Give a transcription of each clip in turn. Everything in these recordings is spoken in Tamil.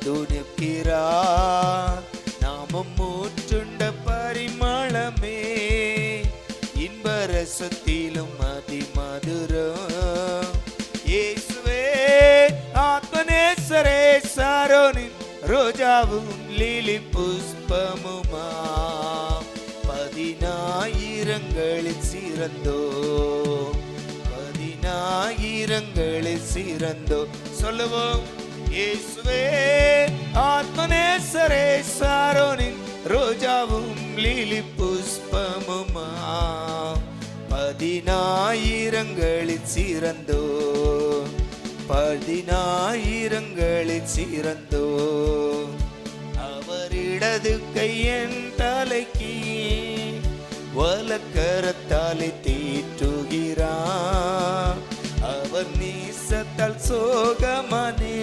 துணிக்கிறார். நாமம் மூற்றுண்ட பரிமளமே இன்பரசத்திலும் அதிமதுரம். இயேசுவே ஆத்மநேசரே சாரோனின் ரோஜாவும் லீலி புஷ்பமுமா. பதினாயிரங்களில் சிறந்தோ, பதினாயிரங்களில் சிறந்தோ. சொல்லுவோம். இயேசுவே ஆத்மநேசரே சாரோனின் ரோஜாவும் லீலி புஷ்பமுமா. பதினாயிரங்களில் சிறந்தோ, பதினாயிரங்களில் சிறந்தோ. அவர் இடது கையன் தலைக்கு வலக்கரத்தாலே தீட்டுகிறார். அவர் நீசத்தால் சோகமானே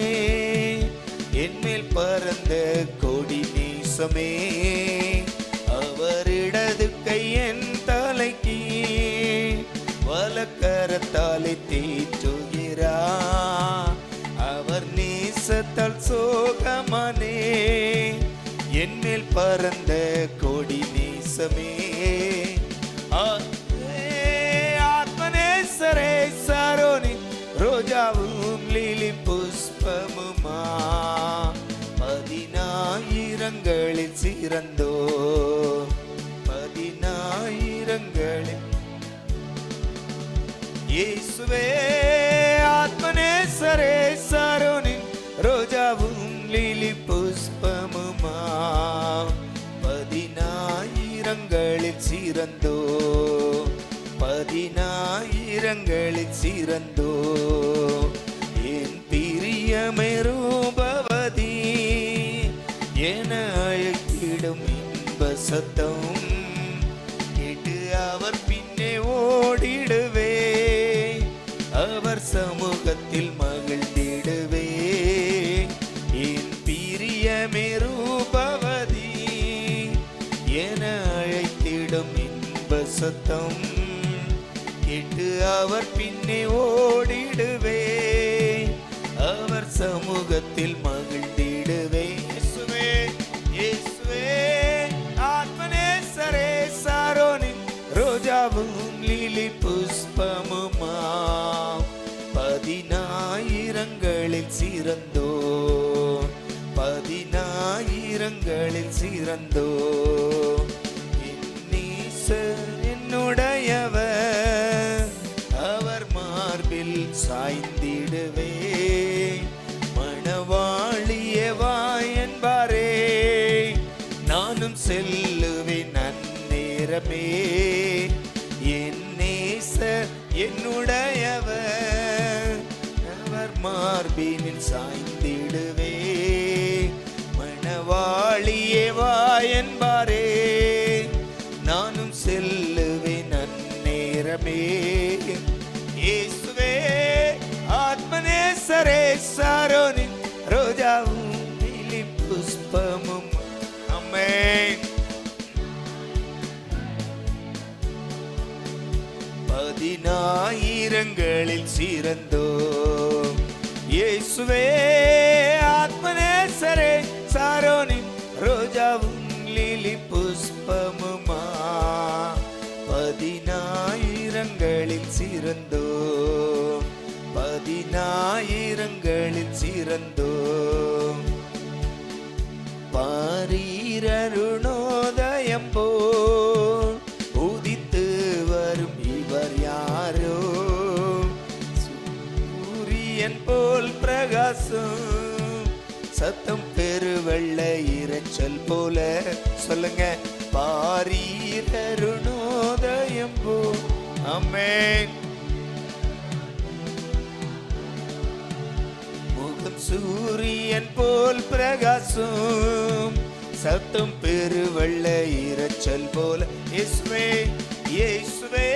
என்மேல் பறந்த கொடி நீசமே. அவர் இடது கையன் தலைக்கு வலக்கரத்தாலே தீட்டுகிறார். அவர் நீசத்தால் சோகமானே என்மேல் பறந்த கொடி நீசமே. ஆத்மநேசரே சாரோனின் ரோஜாவும் லீலி புஷ்பமுமா. பதினாயிரங்களில் சிறந்தோ, பதினாயிரங்களில். இயேசுவே ஆத்மநேசரே சாரோனின் ரோஜாவும் லீலி புஷ்பமுமா. பதினாயிரங்களில் சிறந்தோ, பதினாயிரங்களில் சிறந்தோ. என் பிரியமே ரூபவதி என அழைத்திடும் இன்ப சத்தம் கேட்டு அவர் பின்னே ஓடிடுவே. அவர் சமூகத்தில் மகிழ்ந்திடுவே. என் பிரியமே ரூபவதி என அழைத்திடும் இன்ப சத்தம் கேட்டு அவர் பின்னே ஓடிடுவே. அவர் சமூகத்தில் மகிழ்ந்திடுவே. இயேசுவே இயேசுவே ஆத்மநேசரே சாரோனின் ரோஜாவும் லீலி புஷ்பமுமா. பதினாயிரங்களில் சிறந்தோ, பதினாயிரங்களில் சிறந்தோ. என்னுடையவர் அவர் மார்பில் சாய்ந்திடுவே. மணவாளியே வா என்பாரே நானும் செல்லுவேன் அந்நேரமே. என் நேசர் என்னுடையவர் அவர் மார்பினில் சாய்ந்திடுவே. மணவாளியே வா என்பாரே நானும் செல்லுவேன் அந்நேரமே. இயேசுவே ஆத்மநேசரே சாரோனின் ரோஜாவும் லீலி புஷ்பமும். ஆமென். பதினாயிரங்களில் சிறந்தோ. இயேசுவே ஆத்மநேசரே சாரோனின் ரோஜாவும் லீலி புஷ்பமுமா. பதினாயிரங்களில் சிறந்தோ, பதினாயிரங்களில் சிறந்தோ. பாரீரருணோதயம் போல் உதித்து வரும் இவர் யாரோ. சூரியன் போல் பிரகாசம் சத்தம் பெருவெள்ள இரைச்சல் போல. சொல்லுங்க. பாரீரருணோதயம் போல். ஆமென். முகம் சூரியன் போல் பிரகாசம் சத்தம் பெருவெள்ள இரைச்சல் போல. இயேசுவே இயேசுவே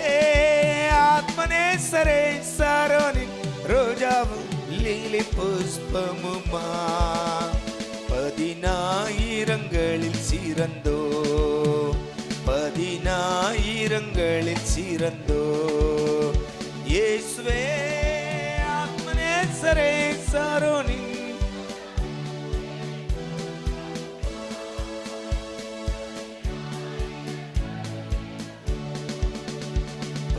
ஆத்மநேசரே சாரோனின் ரோஜாவும் லீலி புஷ்பமுமா. பதினாயிரங்களில் சிறந்தோ, பதினாயிரங்களில் சிறந்தோ. இயேசுவே ஆத்மநேசரே சாரோனின்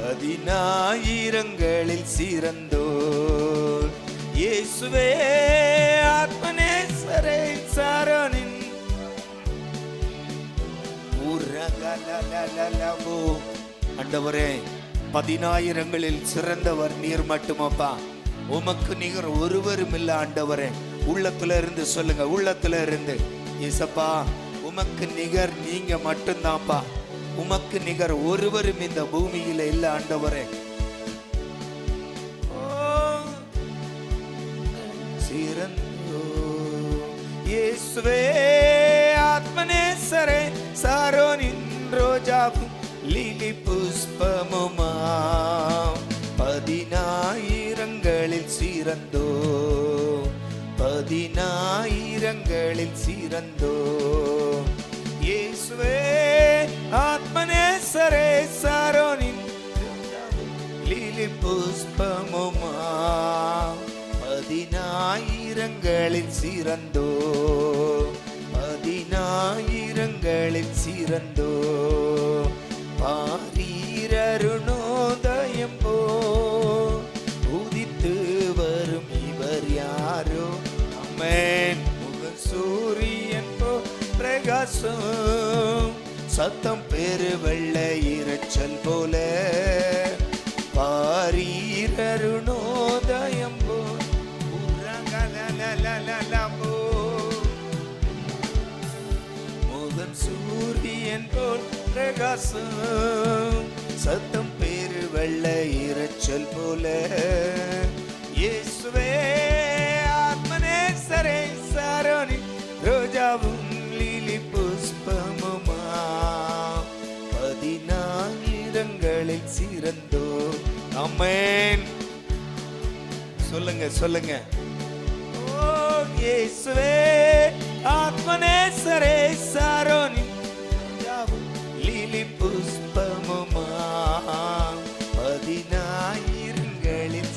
பதினாயிரங்களில் சிறந்தோர் இயேசுவே ஆத்மநேசரே சாரோனின் ஆண்டவரே, பதினாயிரங்களில் சிறந்தவர் நீர் மட்டுமப்பா. உமக்கு நிகர் ஒருவரும் இல்ல ஆண்டவரே. உள்ளத்துல இருந்து சொல்லுங்க, உள்ளத்துல இருந்து. இயேசப்பா, உமக்கு நிகர் நீங்க மட்டும்தான்ப்பா. உமக்கு நிகர் ஒருவரும் இந்த பூமியில இல்ல ஆண்டவரே. சிறந்தோ இயேசுவே ஆத்மநேசரே சாரோனின் ரோஜாவும் லிலி புஷ்பமுமா, பதினாயிரங்களில் சிறந்தோ, பதினாயிரங்களில் சிறந்தோ இயேசுவே ஆத்மநேசரே சாரோனின் லிலி புஷ்பமுமா, பதினாயிரங்களில் சிறந்தோ, பதினாயிரங்களில் சிறந்தோ பாரீரருணோதயம் போ உதித்து வரும் இவர் யாரோ. ஆமென். முகன் சூரியன் போ பிரகாசம், சத்தம் பெரு வெள்ளை இரைச்சல் போல பாரீரருணோதயம் போ முகன் சூரியன் போல் பிரகாசம், சத்தம் பெரு வெள்ளை இரைச்சல் போல இயேசுவே ஆத்மநேசரே சாரோனின் ரோஜாவும் லிலி புஷ்பமுமா, பதினாயிரங்களில் சிறந்தோ. ஆமென். சொல்லுங்க சொல்லுங்க. ஓ இயேசுவே ஆத்மநேசரே சாரோனின் லிலி புஷ்பமுமா, பதினாயிரங்களில்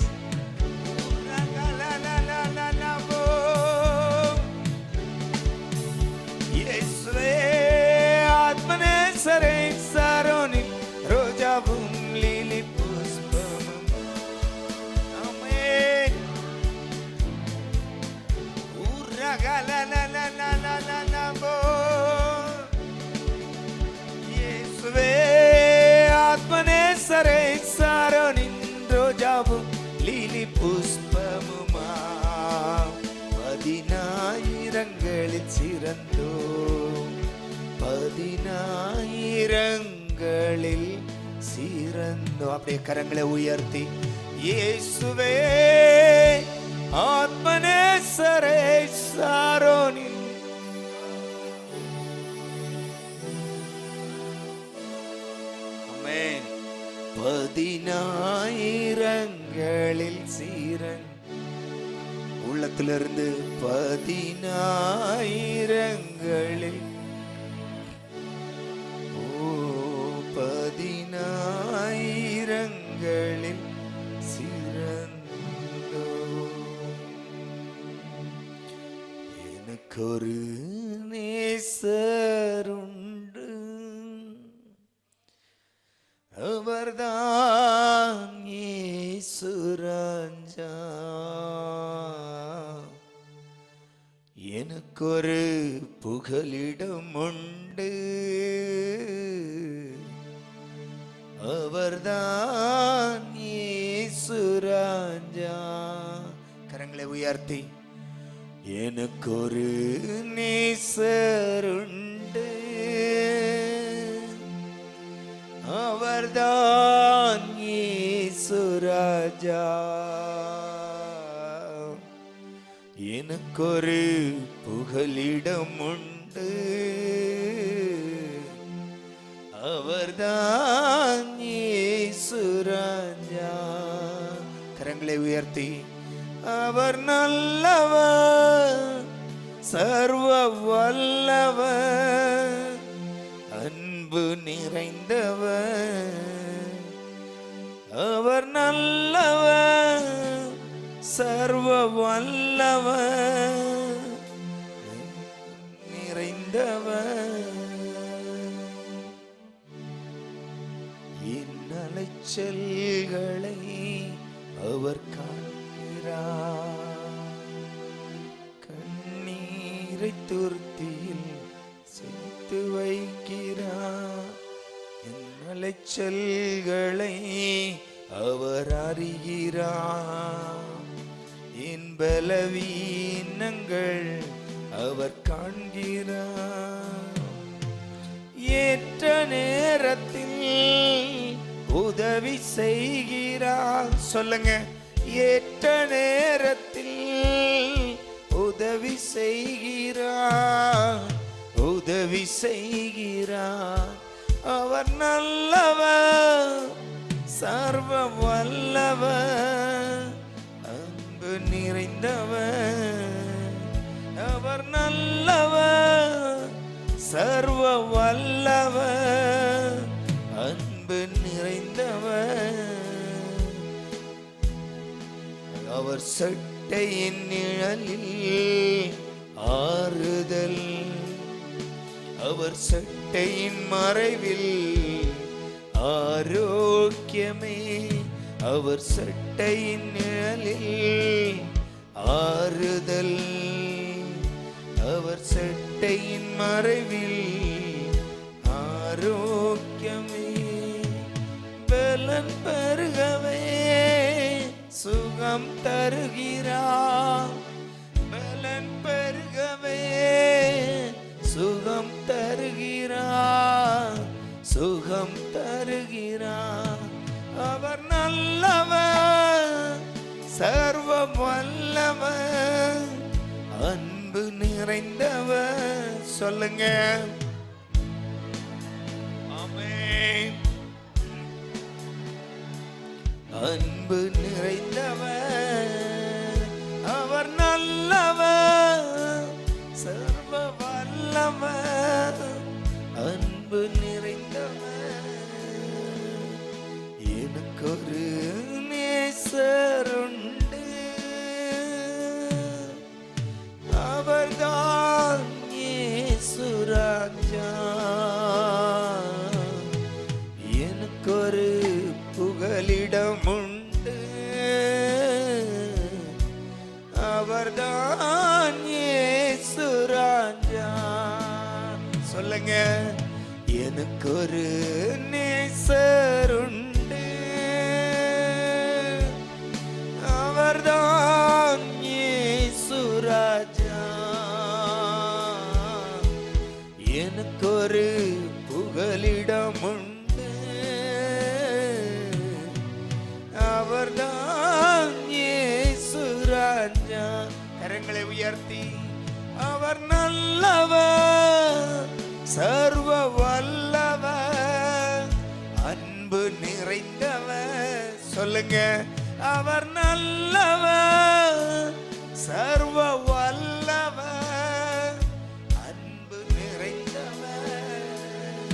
இயேசுவே ஆத்மநேசரே சாரோனின் ரோஜாவும் லிலி புஷ்பமுமா. ஆமென். இயேசுவே ஆத்மநேசரே சாரோனின் ரோஜாவும் லிலி புஷ்பமுமா, பதினாயிரங்களில் சிறந்தோ, பதினாயிரங்களில் சிறந்தோ. அப்படியே கரங்களை உயர்த்தி இயேசுவே ஆத்மநேசரே சாரோனின் பதினாயிரங்களில் சீரன். உள்ளத்திலிருந்து பதினாயிரங்களில், ஓ பதினாயிரங்களில் சிறந்தோ. எனக்கொரு நேசருண்டு, அவர்தான் இயேசு ராஜா. எனக்கொரு புகலிடம் உண்டு, அவர்தான் இயேசு ராஜா. கரங்களை உயர்த்தி எனக்கொரு நேசருண்டு, அவர்தான் இயேசு ராஜா. எனக்கொரு புகலிடம் உண்டு, அவர்தான் இயேசு ராஜா. கரங்களை உயர்த்தி அவர் நல்லவர், சர்வ வல்லவர், அன்பு நிறைந்தவர். அவர் நல்லவர், சர்வ வல்லவர், நிறைந்தவர். என் அலைச்சல்களை அவர் காண்கிறார். கண்ணீரை துருத்தியில் சேர்த்து வைக்கிறார். என் அலைச்சல்களை அவர் அறிகிறார். என் பலவீனங்கள் அவர் காண்கிறார். ஏற்ற நேரத்தில் உதவி செய்கிறார். சொல்லுங்க, ஏற்ற நேரத்தில் உதவி செய்கிறார். உதவி செய்கிறார். அவர் நல்லவர், சர்வ வல்லவர், அன்பு நிறைந்தவர். அவர் நல்லவர், சர்வ வல்லவர், அன்பு நிறைந்தவர். அவர் சட்டையின் நிழலில் ஆறுதல். அவர் சட்டையின் மறைவில் ஆரோக்கியமே. அவர் சட்டையின் நிழலில் ஆறுதல். அவர் சட்டையின் மறைவில் ஆரோக்கியமே. பலன் பெருகவே சுகம் தருகிறார். பலன் பெருகவே சுகம் தருகிறார். சுகம் தருகிறார். அவர் நல்லவர், சர்வ வல்லவர், அன்பு நிறைந்தவர். சொல்லுங்க, ஆமென். அன்பு நிறைந்தவர். அவர் நல்லவர், சர்வ வல்லவர், அன்பு நிறைந்தவர். எனக்கொரு நேசருண்டு, அவர்தான் இயேசு ராஜா. எனக்கொரு புகலிடம் உண்டு, அவர்தான் இயேசு ராஜா. சொல்லுங்க, எனக்கொரு நேசருண்டு, அவர்தான் இயேசு ராஜா. எனக்கொரு புகலிடம் உண்டு, அவர்தான் இயேசு ராஜா. கரங்களை உயர்த்தி, அவர் நல்லவர், சர்வ வல்லவர், அன்பு நிறைந்தவர். சொல்லுங்க, அவர் நல்லவர், சர்வ வல்லவர், அன்பு நிறைந்தவர்.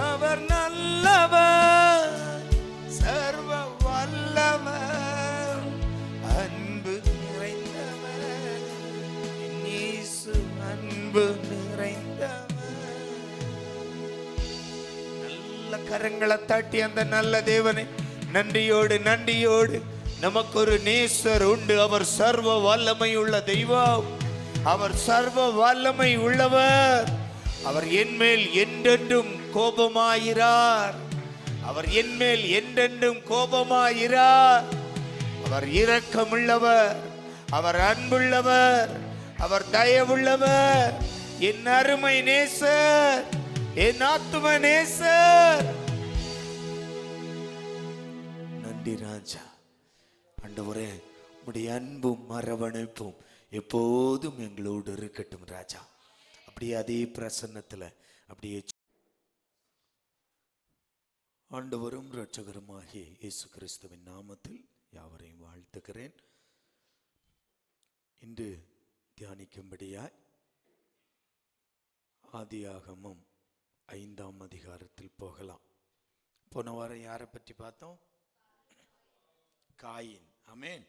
அவர் நல்லவர், சர்வ வல்லவர், அன்பு நிறைந்தவர். இயேசு அன்பு நிறைந்தவர். நல்ல கரங்களை தட்டி அந்த நல்ல தேவனை நன்றியோடு நன்றியோடு, நமக்கு ஒரு நேசர் உண்டு. அவர் சர்வ வல்லமை உள்ள தெய்வம். அவர் சர்வ வல்லமை உள்ளவர். அவர் என்மேல் என்றென்றும் கோபமாயிரார். அவர் என்மேல் என்றென்றும் கோபமாயிரார். அவர் இரக்கமுள்ளவர், அவர் அன்புள்ளவர், அவர் தயவுள்ளவர். என் அருமை நேசர், என் ஆத்தும நேசர். நன்றி ராஜா. ஆண்டவரே, உம்முடைய அன்பும் அரவணைப்பும் எப்போதும் எங்களோடு இருக்கட்டும் ராஜா. அப்படியே அதே பிரசன்னத்துல அப்படியே ஆண்டவரும் இரட்சகருமாகிய இயேசு கிறிஸ்துவின் நாமத்தில் யாவரையும் வாழ்த்துகிறேன். இன்று தியானிக்கும்படியாய் ஆதியாகமம் 5ஆம் அதிகாரத்தில் போகலாம். போன வாரம் யாரை பற்றி பார்த்தோம்? காயின். ஆமென்.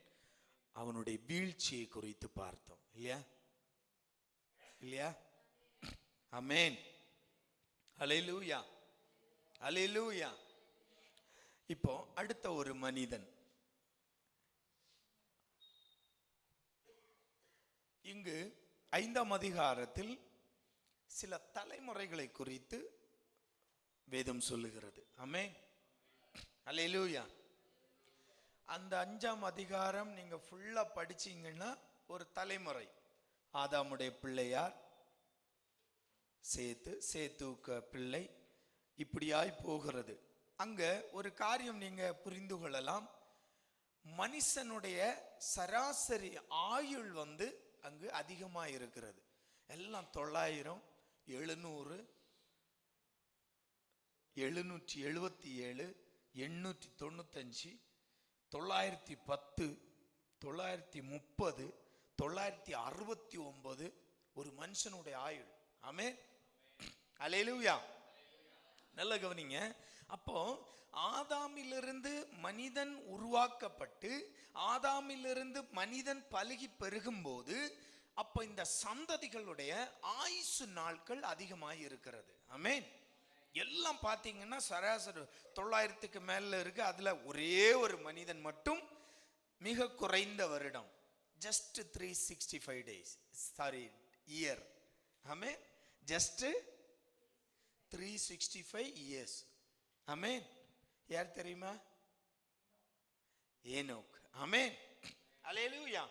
அவனுடைய வீழ்ச்சியை குறித்து பார்த்தோம் இல்லையா? இல்லையா? ஆமென். ஹல்லேலூயா, ஹல்லேலூயா. இப்போ அடுத்த ஒரு மனிதன் இங்கு 5ஆம் அதிகாரத்தில் சில தலைமுறைகளை குறித்து வேதம் சொல்லுகிறது. ஆமென், அல்லேலூயா. அந்த 5ஆம் அதிகாரம் நீங்க ஃபுல்லா படிச்சீங்கன்னா ஒரு தலைமுறை, ஆதாமுடைய பிள்ளையார் சேத்துக்கு பிள்ளை, இப்படியாய் போகிறது. அங்க ஒரு காரியம் நீங்க புரிந்து கொள்ளலாம். மனுஷனுடைய சராசரி ஆயுள் அங்கு அதிகமா இருக்கிறது. எல்லாம் 900, 700, 777, 895, 910, 930, 969 ஒரு மனுஷனுடைய ஆயுள். ஆமென், அல்லேலூயா. நல்ல கவனிங்க. அப்போ ஆதாமிலிருந்து மனிதன் உருவாக்கப்பட்டு ஆதாமிலிருந்து மனிதன் பலுகி பெருகும் போது அப்ப இந்த சந்ததிகளுடைய ஆயுசு நாட்கள் அதிகமாக இருக்கிறது. ஆமென். எல்லாம் பார்த்தீங்கன்னா சராசரி 900க்கு மேல இருக்கு. அதுல ஒரே ஒரு மனிதன் மட்டும் மிக குறைந்த வருடம், ஜஸ்ட் 365 days, சாரி இயர். ஆமென், ஜஸ்ட் 365 years. ஆமென். யார் தெரியுமா? ஏனோக். ஆமென், அல்லேலூயா,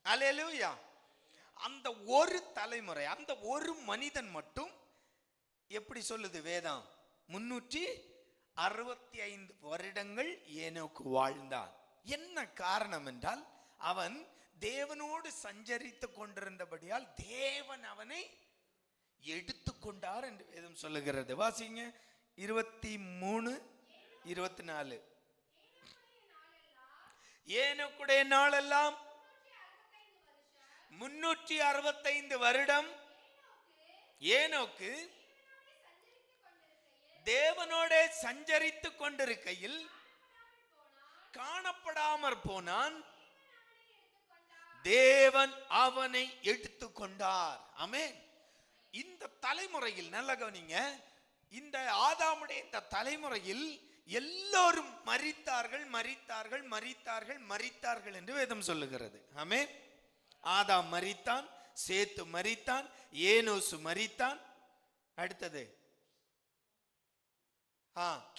அல்லேலூயா. அந்த ஒரு தலைமுறை, அந்த ஒரு மனிதன் மட்டும் எப்படி சொல்லுது வேதம்? 365 வருடங்கள் ஏனோக்கு வாழ்ந்தான். என்ன காரணம் என்றால் அவன் தேவனோடு சஞ்சரித்து கொண்டிருந்தபடியால் தேவன் அவனை எடுத்துக்கொண்டார் என்று வேதம் சொல்லுகிறது. வாசிங்க 23, 24. ஏனோக்குடைய நாளெல்லாம் 365 வருடம் ஏனோக்கு தேவனோட சஞ்சரித்து கொண்டிருக்கையில் காணப்படாமற் போனான், தேவன் அவனை எடுத்துக்கொண்டார். ஆமென். இந்த தலைமுறையில் நல்ல கவனிங்க, இந்த ஆதாமுடைய இந்த தலைமுறையில் எல்லோரும் மரித்தார்கள் மரித்தார்கள் மரித்தார்கள் மரித்தார்கள் என்று வேதம் சொல்லுகிறது. ஆமென். ஆதாம் மரித்தான், சேத்து மரித்தான், ஏனோசு மரித்தான், அடுத்தது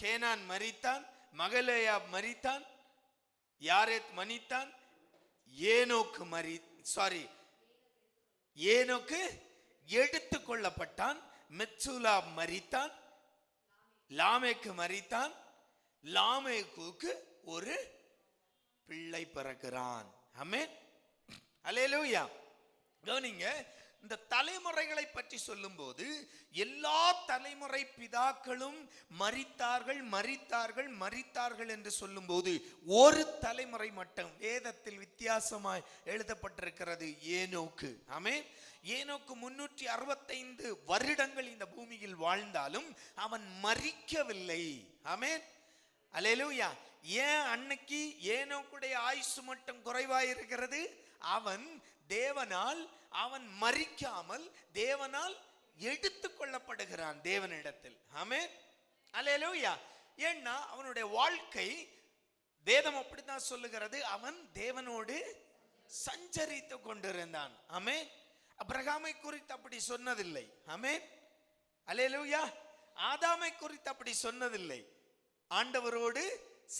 கேனான் மரித்தான், மகலேயா மரித்தான், யாரேத் மரித்தான், ஏனோக்கு எடுத்து கொள்ளப்பட்டான், மெத்சூலா மரித்தான், லாமேக்கு மரித்தான், லாமேக்குக்கு ஒரு பிள்ளை பிறக்கிறான். ஆமென், அல்லேலூயா. கவனிங்க, இந்த தலைமுறைகளை பற்றி சொல்லும் போது எல்லா தலைமுறை பிதாக்களும் மரித்தார்கள் மரித்தார்கள் மரித்தார்கள் என்று சொல்லும் போது ஒரு தலைமுறை மட்டும் வேதத்தில் வித்தியாசமாய் எழுதப்பட்டிருக்கிறது, ஏனோக்கு. ஆமென். ஏனோக்கு 365 வருடங்கள் இந்த பூமியில் வாழ்ந்தாலும் அவன் மரிக்கவில்லை. ஆமென், அல்லேலூயா. ஏன் அன்னைக்கு ஏனோக்குடைய ஆயுசு மட்டும் குறைவாய் இருக்கிறது? அவன் தேவனால், அவன் மரிக்காமல் தேவனால் எடுத்து கொள்ளப்படுகிறான் தேவனிடத்தில். ஆமென், அல்லேலூயா. ஏன்னா அவனுடைய வாழ்க்கை வேதம் அப்படித்தான் சொல்லுகிறது, அவன் தேவனோடு சஞ்சரித்து கொண்டிருந்தான். ஆமென். அபிரகாமை குறித்து அப்படி சொன்னதில்லை. ஆமென், அல்லேலூயா. ஆதாமை குறித்து அப்படி சொன்னதில்லை. ஆண்டவரோடு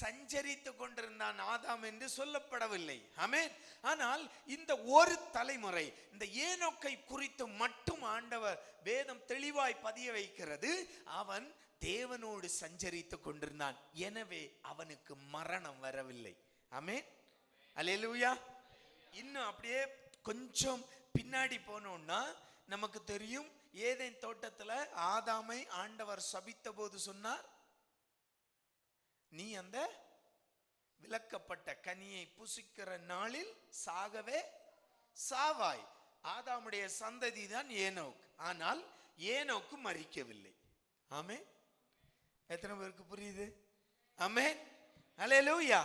சஞ்சரித்து கொண்டிருந்தான் ஆதாம் என்று சொல்லப்படவில்லை. ஆமென். ஆனால் இந்த ஒரு தலைமுறை, இந்த ஏனோக்கை குறித்து மட்டும் ஆண்டவர் வேதம் தெளிவாய் பதிய வைக்கிறது. அவன் தேவனோடு சஞ்சரித்து கொண்டிருந்தான், எனவே அவனுக்கு மரணம் வரவில்லை. ஆமென், அல்லேலூயா. இன்னும் அப்படியே கொஞ்சம் பின்னாடி போனோம்னா நமக்கு தெரியும், ஏதேன் தோட்டத்தில் ஆதாமை ஆண்டவர் சபித்த போது சொன்னார், நீ அந்த விலக்கப்பட்ட கனியை புசிக்கிற நாளில் சாகவே சாவாய். ஆதாமுடைய சந்ததி தான் ஏனோக். ஆனால் ஏனோக்கு மரிக்கவில்லை. ஆமென். எத்தனை பேருக்கு புரியுது? ஆமென், அல்லேலூயா.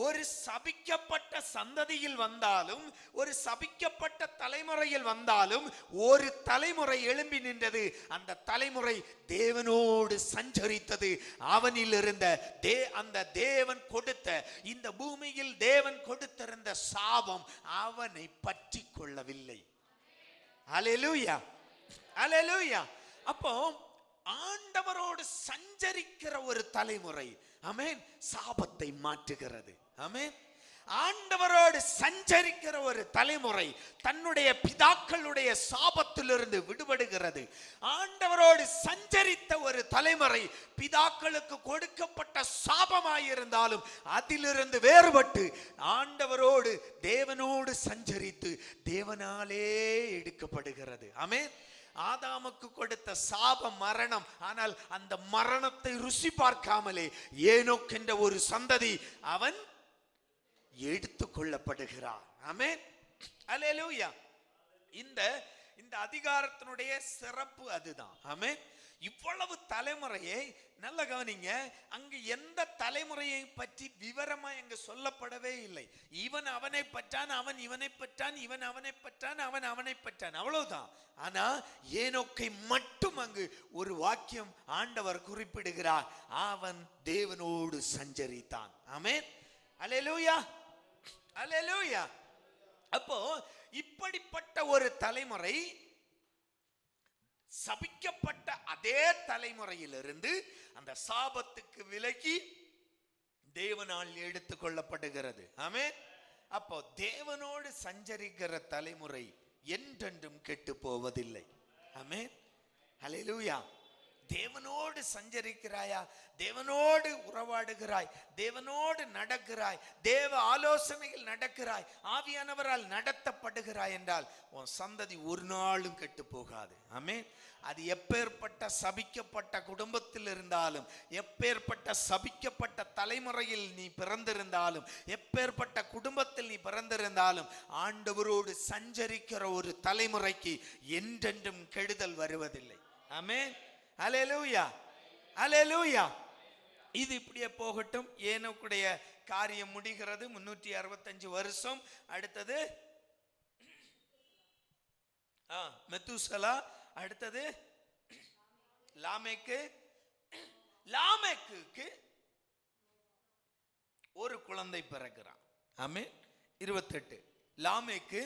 ஒரு சபிக்கப்பட்ட சந்ததியில் வந்தாலும், ஒரு சபிக்கப்பட்ட தலைமுறையில் வந்தாலும், ஒரு தலைமுறை எழும்பி நின்றது. அந்த தலைமுறை தேவனோடு சஞ்சரித்தது. அவனில் இருந்த அந்த தேவன் கொடுத்த, இந்த பூமியில் தேவன் கொடுத்திருந்த சாபம் அவனை பற்றி கொள்ளவில்லை. அல்லேலூயா, அல்லேலூயா. அப்போ ஆண்டவரோடு சஞ்சரிக்கிற ஒரு தலைமுறை, ஆமென், சாபத்தை மாற்றுகிறது. ஆமென். ஆண்டவரோடு சஞ்சரிக்கிற ஒரு தலைமுறை தன்னுடைய பிதாக்களுடைய சாபத்திலிருந்து விடுபடுகிறது. ஆண்டவரோடு சஞ்சரித்த ஒரு தலைமுறை பிதாக்களுக்கு கொடுக்கப்பட்ட சாபமாயிருந்தாலும் அதிலிருந்து வேறுபட்டு ஆண்டவரோடு தேவனோடு சஞ்சரித்து தேவனாலே எடுக்கப்படுகிறது. ஆமென். ஆதாமுக்கு கொடுத்த சாபம் மரணம். ஆனால் அந்த மரணத்தை ருசி பார்க்காமலே ஏனோக் என்ற ஒரு சந்ததி அவன் எடுத்துக் கொள்ளப்படுகிறார். ஆமென், அல்லேலூயா. இந்த அதிகாரத்தினுடைய சிறப்பு அதுதான். ஆமென். இவ்வளவு தலைமுறையை நல்ல கவனிங்க. அங்கு எந்த தலைமுறையை பற்றி விவரமா அங்கு சொல்லப்படவே இல்லை. இவன் அவனை பற்றான், அவன் இவனை பற்றான், இவன் அவனை பற்றான், அவன் அவனை பற்றான், அவ்வளவுதான். ஆனா ஏனோக்கை மட்டும் அங்கு ஒரு வாக்கியம் ஆண்டவர் குறிப்பிடுகிறார். அவன் தேவனோடு சஞ்சரித்தான். ஆமென், அல்லேலூயா, அல்லேலூயா. அப்போ இப்படிப்பட்ட ஒரு தலைமுறை சபிக்கப்பட்ட அதே தலைமுறையிலிருந்து அந்த சாபத்துக்கு விலகி தேவனால் எடுத்துக் கொள்ளப்படுகிறது. ஆமென். அப்போ தேவனோடு சஞ்சரிக்கிற தலைமுறை என்றென்றும் கெட்டு போவதில்லை. ஆமென், அல்லேலூயா. தேவனோடு சஞ்சரிக்கிறாயா? தேவனோடு உறவாடுகிறாய்? தேவனோடு நடக்கிறாய்? தேவ ஆலோசனையில் நடக்கிறாய்? ஆவியானவரால் நடத்தப்படுகிறாய் என்றால் உன் சந்ததி ஒரு நாளும் கெட்டு போகாது. ஆமென். அது எப்பேற்பட்ட சபிக்கப்பட்ட குடும்பத்தில் இருந்தாலும், எப்பேற்பட்ட சபிக்கப்பட்ட தலைமுறையில் நீ பிறந்திருந்தாலும், எப்பேற்பட்ட குடும்பத்தில் நீ பிறந்திருந்தாலும், ஆண்டவரோடு சஞ்சரிக்கிற ஒரு தலைமுறைக்கு என்றென்றும் கெடுதல் வருவதில்லை. ஆமென், அல்லேலூயா, அல்லேலூயா. இது இப்படியே போகட்டும். ஏனோக்குடைய காரியம் முடிகிறது. 365 வருஷம். அடுத்தது மெத்துசலா, அடுத்தது லாமேக்கு. லாமேக்கு ஒரு குழந்தை பிறக்கிறான். ஆமென். 28. லாமேக்கு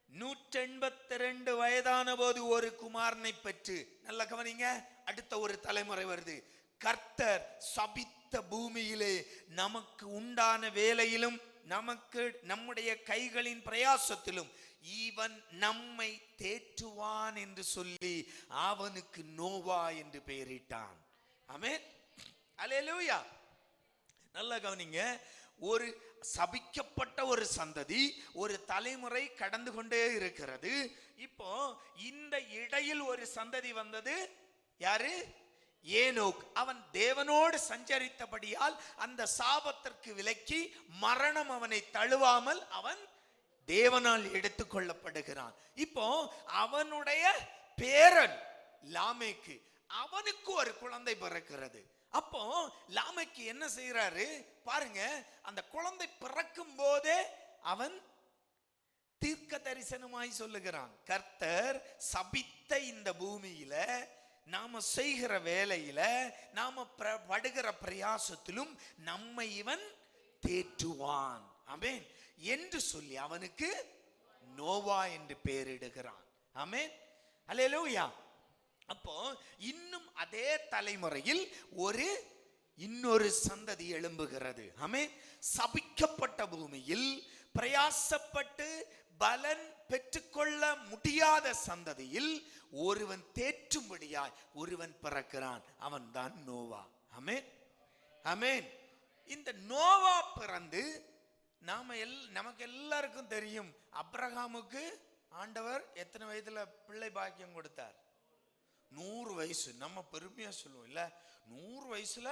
182 வயதான போது ஒரு குமாரனை பெற்று, நல்ல கவனிங்க, அடுத்த ஒரு தலைமுறை வருது. கர்த்தர் சபித்த பூமியிலே நமக்கு உண்டான வேலையிலும் நமக்கு நம்முடைய கைகளின் பிரயாசத்திலும் இவன் நம்மை தேற்றுவான் என்று சொல்லி அவனுக்கு நோவா என்று பெயரிட்டான். ஆமென், அல்லேலூயா. நல்லா கவனிங்க. ஒரு சபிக்கப்பட்ட ஒரு சந்ததி, ஒரு தலைமுறை கடந்து கொண்டே இருக்கிறது. இப்போ இந்த இடையில் ஒரு சந்ததி வந்தது. யாரு? ஏனோக். அவன் தேவனோடு சஞ்சரித்தபடியால் அந்த சாபத்திற்கு விலக்கி மரணம் அவனை தழுவாமல் அவன் தேவனால் எடுத்துக் கொள்ளப்படுகிறான். இப்போ அவனுடைய பேரன் லாமேக்கு, அவனுக்கு ஒரு குழந்தை பிறக்கிறது. அப்போ லாமேக்கு என்ன செய்யறாரு பாருங்க. அந்த குழந்தை பிறக்கும் போதே அவன் தீர்க்க தரிசனமாய் சொல்லுகிறான், கர்த்தர் சபித்த இந்த பூமியில நாம செய்கிற வேலையில, நாம படுகிற பிரயாசத்திலும் நம்மை இவன் தேற்றுவான். ஆமென் என்று சொல்லி அவனுக்கு நோவா என்று பெயரிடுகிறான். ஆமென், அல்லேலூயா. அப்போ இன்னும் அதே தலைமுறையில் இன்னொரு சந்ததி எழும்புகிறது. ஆமென். சபிக்கப்பட்ட பூமியில் பிரயாசப்பட்டு பலன் பெற்றுக்கொள்ள முடியாத சந்ததியில் ஒருவன் தேற்றும்படியாய் ஒருவன் பிறக்கிறான். அவன் தான் நோவா. ஆமென், ஆமென். இந்த நோவா பிறந்து நமக்கு எல்லாருக்கும் தெரியும், அப்ரஹாமுக்கு ஆண்டவர் எத்தனை வயதுல பிள்ளை பாக்கியம் கொடுத்தார்? 100 வயசு. நம்ம பெருமையா சொல்லுவோம் இல்ல, 100 வயசுல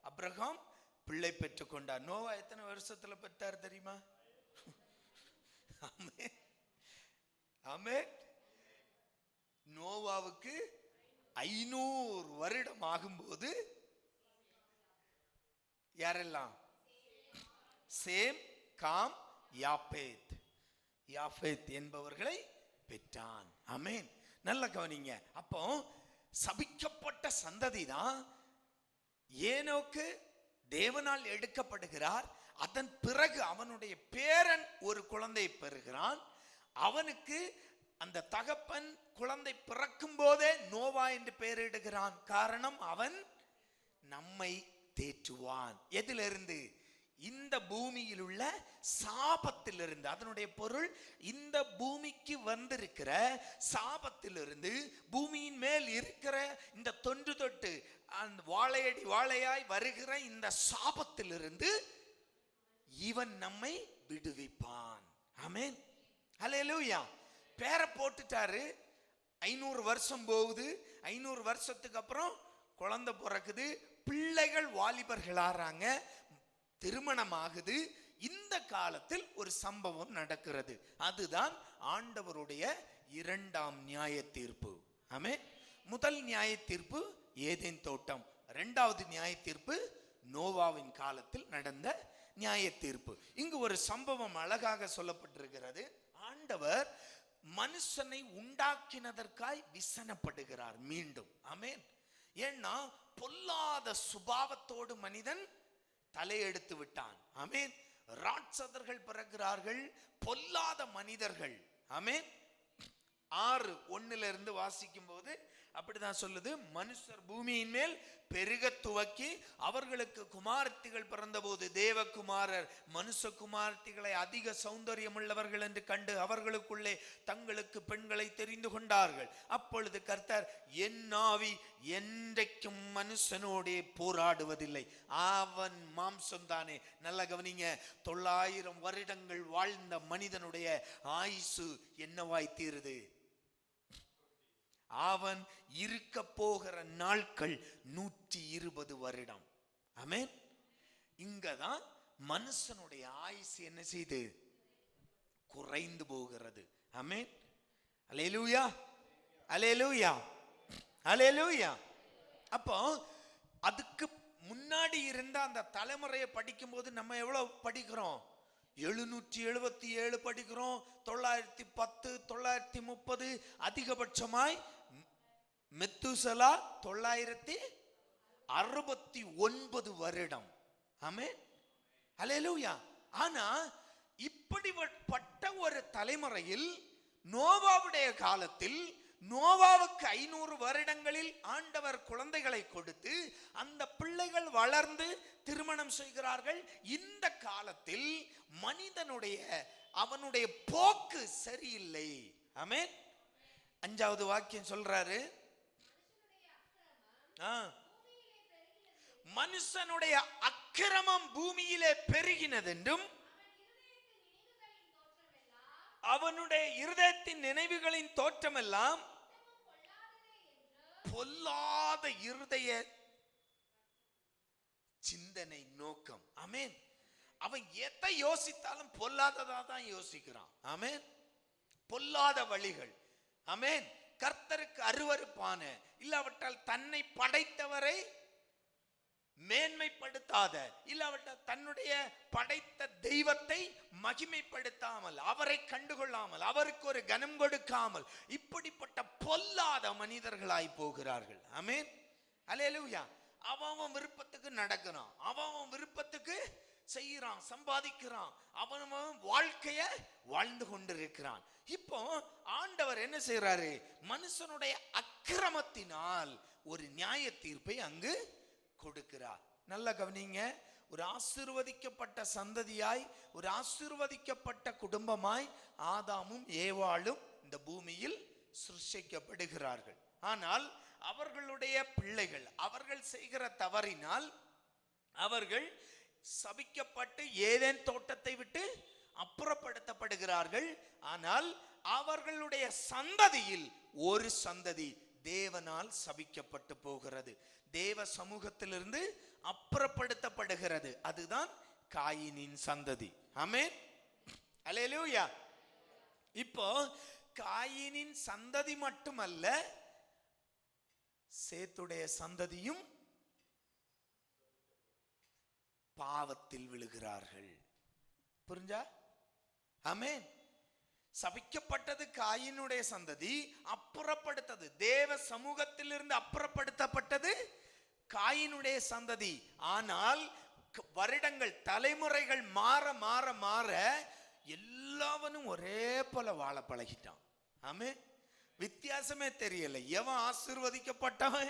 அப்ரஹாம் பிள்ளை பெற்றுக் கொண்டார். நோவா எத்தனை வருஷத்துல பெற்றார் தெரியுமா? ஆமென். நோவாவுக்கு 500 வருடம் ஆகும்போது யாரெல்லாம்? Same, com, யாப்பேத். யாப்பேத் என்பவர்களை பெற்றான். ஆமென். நல்ல கவனிங்க. அப்போ சபிக்கப்பட்ட சந்ததி தான் ஏனோக்கு தேவனால் எடுக்கப்படுகிறார். அதன் பிறகு அவனுடைய பேரன் ஒரு குழந்தை பெறுகிறான். அவனுக்கு அந்த தகப்பன் குழந்தை பிறக்கும் போதே நோவா என்று பெயரிடுகிறான். காரணம், அவன் நம்மை தேற்றுவான். எதிலிருந்து? இந்த பூமியில் உள்ள சாபத்திலிருந்து. அதனுடைய பொருள், இந்த பூமிக்கு வந்திருக்கிற சாபத்திலிருந்து, பூமியின் மேல் இருக்கிற இந்த தொன்று தொட்டு அந்த வாழையடி வாழையாய் வருகிற இந்த சாபத்திலிருந்து இவன் நம்மை விடுவிப்பான். ஆமென். ஹல்லேலூயா. பேரை போட்டுட்டாரு. 500 வருஷம் போகுது. 500 வருஷத்துக்கு அப்புறம் குழந்தை பிறக்குது. பிள்ளைகள் வாலிபர்களாறாங்க. திருமணம் ஆகுது. இந்த காலத்தில் ஒரு சம்பவம் நடக்கிறது. அதுதான் ஆண்டவருடைய 2ஆம் நியாய தீர்ப்பு. ஆமென். முதல் நியாய தீர்ப்பு ஏதேன் தோட்டம். 2வது நியாய தீர்ப்பு நோவாவின் காலத்தில் நடந்த நியாய தீர்ப்பு. இங்கு ஒரு சம்பவம் அழகாக சொல்லப்பட்டிருக்கிறது. ஆண்டவர் மனுஷனை உண்டாக்கினதற்காய் விசனப்படுகிறார் மீண்டும். ஆமென். ஏன்னா பொல்லாத சுபாவத்தோடு மனிதன் தலையெடுத்து விட்டான். ஆமென். ராட்சதர்கள் பிறக்கிறார்கள், பொல்லாத மனிதர்கள். ஆமென். 6:1 வாசிக்கும் போது அப்படிதான் சொல்லுது. மனுஷர் பூமியின் மேல் பெருக துவக்கி அவர்களுக்கு குமாரத்திகள் பிறந்தபோது தேவகுமாரர் மனுஷகுமாரத்திகளை அதிக சௌந்தரியம் உள்ளவர்கள் என்று கண்டு அவர்களுக்குள்ளே தங்களுக்கு பெண்களை தெரிந்து கொண்டார்கள். அப்பொழுது கர்த்தர், என் ஆவி என்றைக்கும் மனுஷனோடே போராடுவதில்லை, அவன் மாம்சம் தானே. நல்ல கவனிங்க. 900 வருடங்கள் வாழ்ந்த மனிதனுடைய ஆயுசு என்னவாய் தீருது? அவன் இருக்க போகிற நாட்கள் 120 வருடம். ஆமென். இங்கதான் மனுஷனுடைய ஆயுசு என்ன செய்து குறைந்து போகிறது. ஆமென். அல்லேலூயா, அல்லேலூயா, அல்லேலூயா. அப்போ அதுக்கு முன்னாடி இருந்த அந்த தலைமுறையை படிக்கும் போது நம்ம எவ்வளவு படிக்கிறோம்? 777 படிக்கிறோம். 910, 930, அதிகபட்சமாய் மெத்துசலா 969 வருடம். ஆமென். அல்லேலூயா. ஆனா இப்படிப்பட்ட ஒரு தலைமுறையில் நோவாவுடைய காலத்தில் நோவாவுக்கு 500 வருடங்களில் ஆண்டவர் குழந்தைகளை கொடுத்து அந்த பிள்ளைகள் வளர்ந்து திருமணம் செய்கிறார்கள். இந்த காலத்தில் மனிதனுடைய அவனுடைய போக்கு சரியில்லை. ஆமென். 5வது வாக்கியம் சொல்றாரு, மனுஷனுடைய அக்கிரமம் பூமியிலே பெருகினதென்றும் அவனுடைய இருதயத்தின் நினைவுகளின் தோற்றமெல்லாம் பொல்லாத இருதய சிந்தனை நோக்கம். ஆமென். அவன் எதை யோசித்தாலும் பொல்லாததா தான் யோசிக்கிறான். ஆமென். பொல்லாத வழிகள். ஆமென். கர்த்தருக்கு அருவருப்பான, இல்லாவிட்டால் தன்னை படைத்தவரை மேன்மைப்படுத்தாத, இல்லாவிட்டால் தன்னுடைய படைத்த தெய்வத்தை மகிமைப்படுத்தாமல், அவரை கண்டுகொள்ளாமல், அவருக்கு ஒரு கனம் கொடுக்காமல், இப்படிப்பட்ட பொல்லாத மனிதர்களாய் போகிறார்கள். ஆமென். அல்லேலூயா. அவன் விருப்பத்துக்கு நடக்கிறான், அவன் விருப்பத்துக்கு செய்யறான், சம்பாதிக்கிறான், அவன் வாழ்க்கைய வாழ்ந்து கொண்டிருக்கிறான். இப்போ ஆண்டவர் என்ன செய்யறாரு? மனுஷனுடைய அக்கிரமத்தினால் ஒரு நியாய தீர்ப்பை அங்கு கொடுக்கிறார். நல்ல கவனிங்க. ஒரு ஆசீர்வதிக்கப்பட்ட சந்ததியாய், ஒரு ஆசீர்வதிக்கப்பட்ட குடும்பமாய் ஆதாமும் ஏவாளும் இந்த பூமியில் சிருஷ்டிக்கப்படுகிறார்கள். ஆனால் அவர்களுடைய பிள்ளைகள் அவர்கள் செய்கிற தவறினால் அவர்கள் சபிக்கப்பட்டு ஏதேன் தோட்டத்தை விட்டு அப்புறப்படுத்தப்படுகிறார்கள். ஆனால் அவர்களுடைய சந்ததியில் ஒரு சந்ததி தேவனால் சபிக்கப்பட்டு போகிறது, தேவ சமூகத்திலிருந்து அப்புறப்படுத்தப்படுகிறது. அதுதான் காயினின் சந்ததி. ஆமென். அல்லேலூயா. இப்போ காயினின் சந்ததி மட்டுமல்ல, சேத்துடைய சந்ததியும் பாவத்தில் விழுகிறார்கள். புரிஞ்சா? ஆமென். சபிக்கப்பட்டது காயினுடைய சந்ததி, அப்புறப்படுத்தது தேவ சமூகத்திலிருந்து அப்புறப்படுத்தப்பட்டது காயினுடைய சந்ததி. ஆனால் வருடங்கள் தலைமுறைகள் மாற மாற மாற எல்லாவனும் ஒரே போல வாழ பழகிட்டான். ஆமென். வித்தியாசமே தெரியல. எவன் ஆசீர்வதிக்கப்பட்டவன்,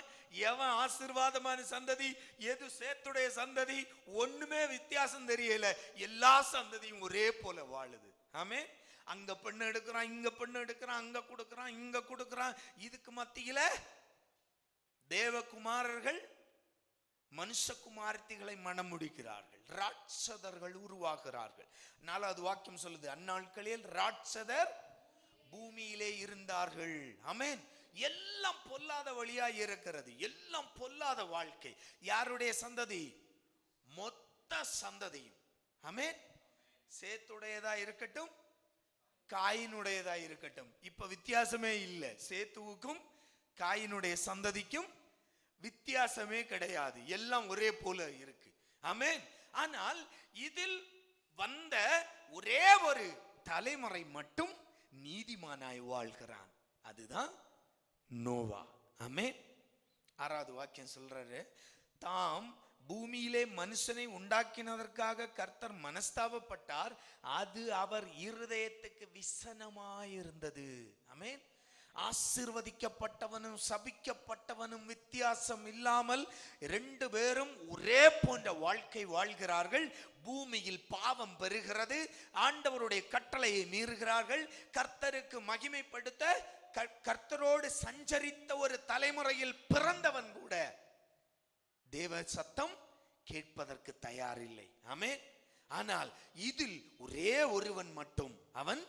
எவன் ஆசீர்வாதமான சந்ததி, எது சேத்துடைய சந்ததி, ஒண்ணுமே வித்தியாசம் தெரியல. எல்லா சந்ததியும் ஒரே போல வாழுது. ஆமென். அங்க பெண்ணு எடுக்கிறான், இங்க பெண்ணு எடுக்கிறான், அங்க கொடுக்கிறான், இங்க கொடுக்கிறான். இதுக்கு மத்தியில தேவகுமாரர்கள் மனுஷகுமார்த்திகளை மனம் முடிக்கிறார்கள், ராட்சதர்கள் உருவாகிறார்கள். 4வது வாக்கியம் சொல்லுது, அந்நாட்களில் ராட்சதர் பூமியிலே இருந்தார்கள். ஆமென். எல்லாம் பொல்லாத வழியா இருக்கிறது, எல்லாம் பொல்லாத வாழ்க்கை. யாருடைய சந்ததி? மொத்த சந்ததியும். ஆமென். சேத்துடையதா இருக்கட்டும், காயினுடையதா இருக்கட்டும், இப்ப வித்தியாசமே இல்லை. சேத்துவுக்கும் காயினுடைய சந்ததிக்கும் வித்தியாசமே கிடையாது, எல்லாம் ஒரே போல இருக்கு. ஆமென். ஆனால் இதில் வந்த ஒரே ஒரு தலைமுறை மட்டும் நீதிமானாய் வாழ்கிறான், அதுதான் நோவா. ஆமென். 6வது வாக்கியம் சொல்றாரு, தாம் பூமியிலே மனுஷனை உண்டாக்கினதற்காக கர்த்தர் மனஸ்தாபப்பட்டார், அது அவர் இருதயத்துக்கு விசனமாயிருந்தது. ஆமென். ஆசீர்வதிக்கப்பட்டவனும் சபிக்கப்பட்டவனும் வித்தியாசம் இல்லாமல் 2 பேரும் ஒரே போன்ற வாழ்க்கை வாழ்கிறார்கள். பூமியில் பாவம் பெறுகிறது, ஆண்டவருடைய கட்டளையை மீறுகிறார்கள். கர்த்தருக்கு மகிமைப்படுத்த கர்த்தரோடு சஞ்சரித்த ஒரு தலைமுறையில் பிறந்தவன் கூட தேவ சத்தம் கேட்பதற்கு தயாரில்லை. ஆமென். ஆனால் இதில் ஒரே ஒருவன் மட்டும் அவன்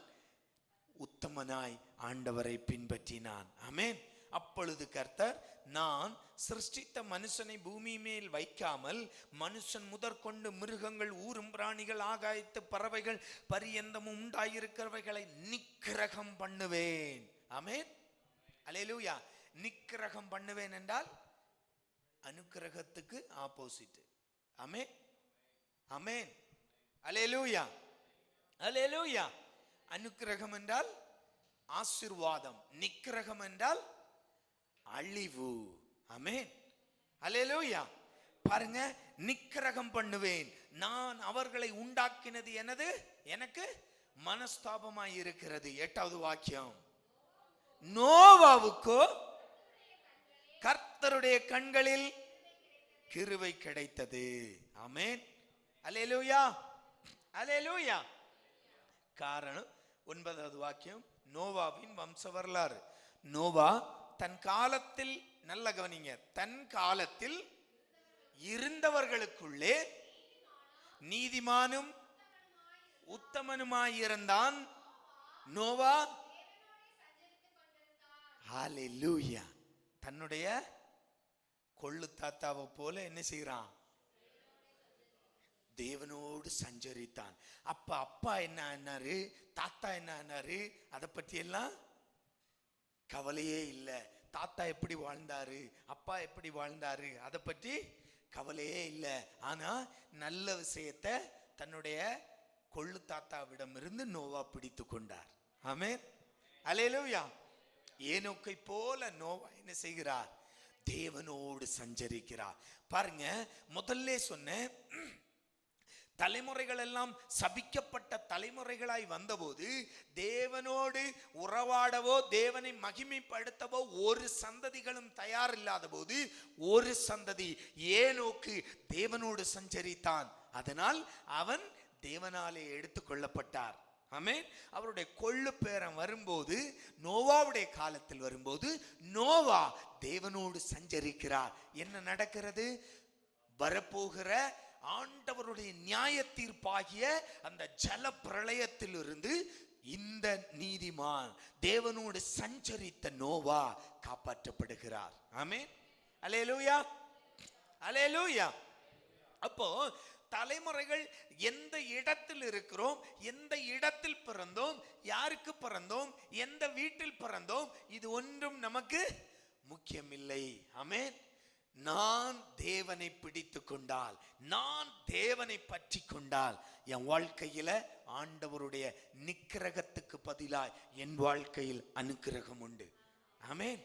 உத்தமனாய் ஆண்டவரை பின்பற்றினான். ஆமென். அப்பொழுது கர்த்தர், நான் சிருஷ்டித்த மனுஷனை பூமி மேல் வைக்காமல் மனுஷன் முதற்கொண்டு மிருகங்கள், ஊரும் பிராணிகள், ஆகாயத்து பறவைகள் பரியந்தமும் உண்டாயிருக்கிறவைகளை நிக்கிரகம் பண்ணுவேன். ஆமென். அல்லேலூயா. நிக்கிரகம் பண்ணுவேன் என்றால் அனுக்கிரகத்துக்கு ஆப்போசிட். ஆமென். ஆமென். அல்லேலூயா. அல்லேலூயா. அனுக்கிரகம் என்றால் ஆசீர்வாதம், நிக்கிரகம் என்றால் அழிவு. ஆமென். அல்லேலூயா. பாருங்க, நிக்கிரகம் பண்ணுவேன், நான் அவர்களை உண்டாக்கினது எனது, எனக்கு மனஸ்தாபமாய் இருக்கிறது. 8வது வாக்கியம், நோவாவுக்கோ கர்த்தருடைய கண்களில் கிருபை கிடைத்தது. ஆமென். அல்லேலூயா. அல்லேலூயா. காரணம் 9வது வாக்கியம், நோவாவின் வம்ச வரலாறு. நோவா தன் காலத்தில், நல்ல கவனிங்க, தன் காலத்தில் இருந்தவர்களுக்குள்ளே நீதிமானும் உத்தமனுமாயிருந்தான். நோவா ஹல்லேலூயா தன்னுடைய கொள்ளு தாத்தாவை போல என்ன செய்யறான்? தேவனோடு சஞ்சரித்தான். அப்பா என்ன ஆனாரு, தாத்தா என்ன ஆனாரு, அதை பற்றி எல்லாம் கவலையே இல்லை. தாத்தா எப்படி வாழ்ந்தாரு, அப்பா எப்படி வாழ்ந்தாரு, அதை பற்றி கவலையே இல்லை. ஆனா நல்ல விஷயத்தை தன்னுடைய கொள்ளு தாத்தாவிடம் இருந்து நோவா பிடித்து கொண்டார். ஆமென். அல்லேலூயா. ஏனோக்கை போல நோவா என்ன செய்கிறார்? தேவனோடு சஞ்சரிக்கிறார். பாருங்க, முதல்ல சொன்ன தலைமுறைகள் எல்லாம் சபிக்கப்பட்ட தலைமுறைகளாய் வந்தபோது தேவனோடு உறவாடவோ தேவனை மகிமைப்படுத்தவோ ஒரு சந்ததிகளும் தயார் இல்லாத போது ஒரு சந்ததி ஏனோக்கு தேவனோடு சஞ்சரித்தான். அதனால் அவன் தேவனாலே எடுத்துக்கொள்ளப்பட்டார். ஆமென். அவருடைய கொள்ளு பேரன் வரும்போது, நோவாவுடைய காலத்தில் வரும்போது நோவா தேவனோடு சஞ்சரிக்கிறார். என்ன நடக்கிறது? வரப்போகிற ஆண்டவருடைய நியாய தீர்ப்பாகிய அந்த ஜல பிரளயத்தில் இருந்து இந்த நீதிமான் தேவனோடு சஞ்சரித்த நோவா காப்பாற்றப்படுகிறார். ஆமென். அல்லேலூயா. அல்லேலூயா. அப்போ தலைமுறைகள் எந்த இடத்தில் இருக்கிறோம், எந்த இடத்தில் பிறந்தோம், யாருக்கு பிறந்தோம், எந்த வீட்டில் பிறந்தோம், இது ஒன்றும் நமக்கு முக்கியமில்லை. ஆமென். நான் தேவனை பிடித்து கொண்டால், நான் தேவனை பற்றி கொண்டால், என் வாழ்க்கையில ஆண்டவருடைய நிக்கிரகத்துக்கு பதிலாய் என் வாழ்க்கையில் அனுக்கிரகம் உண்டு. ஆமென்.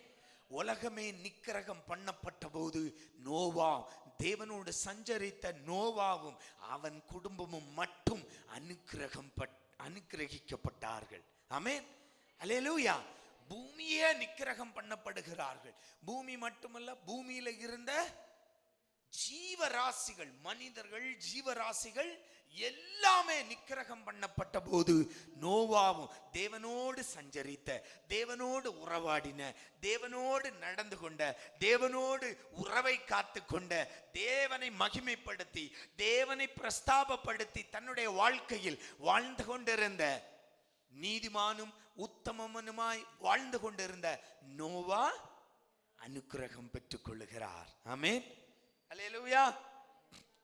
உலகமே நிக்கிரகம் பண்ணப்பட்ட போது நோவா, தேவனோடு சஞ்சரித்த நோவாவும் அவன் குடும்பமும் மட்டும் அனுக்கிரகிக்கப்பட்டார்கள். ஆமென். அல்லேலூயா. பூமியே நிக்கிரகம் பண்ணப்படுகிறார்கள். பூமி மட்டுமல்ல, பூமியில இருந்த ஜீவராசிகள், மனிதர்கள், ஜீவராசிகள் எல்லாமே நிக்கிரகம் பண்ணப்பட்ட போது நோவாவும் தேவனோடு சஞ்சரித்த, தேவனோடு உறவாடின, தேவனோடு நடந்து கொண்ட, தேவனோடு உறவை காத்து கொண்ட, தேவனை மகிமைப்படுத்தி, தேவனை பிரஸ்தாபப்படுத்தி தன்னுடைய வாழ்க்கையில் வாழ்ந்து கொண்டிருந்த, நீதிமானும் உத்தமனுமாய் வாழ்ந்து கொண்டிருந்த நோவா அனுக்கிரகம் பெற்றுக் கொள்ளுகிறார். ஆமென். அல்லேலூயா.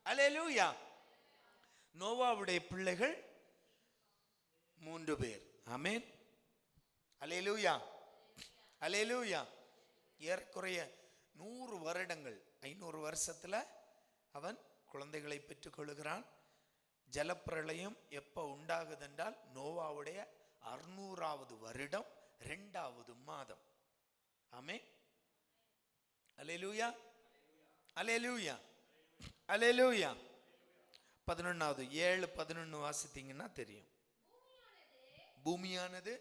அல்லேலூயா. நோவாவுடைய பிள்ளைகள் 3 பேர். ஆமென். அல்லேலூயா. அல்லேலூயா. ஏறக்குறைய 100 வருடங்கள், 500 வருஷத்துல அவன் குழந்தைகளை பெற்றுக் கொள்ளுகிறான். ஜலப்பிரளயம் எப்ப உண்டாகுது என்றால் நோவாவுடைய 600வது வருடம் 2வது மாதம். ஆமென். அல்லேலூயா. அல்லேலூயா. அல்லேலூயா. 11வது 7:11 வாசித்தீங்கன்னா தெரியும். பூமியானது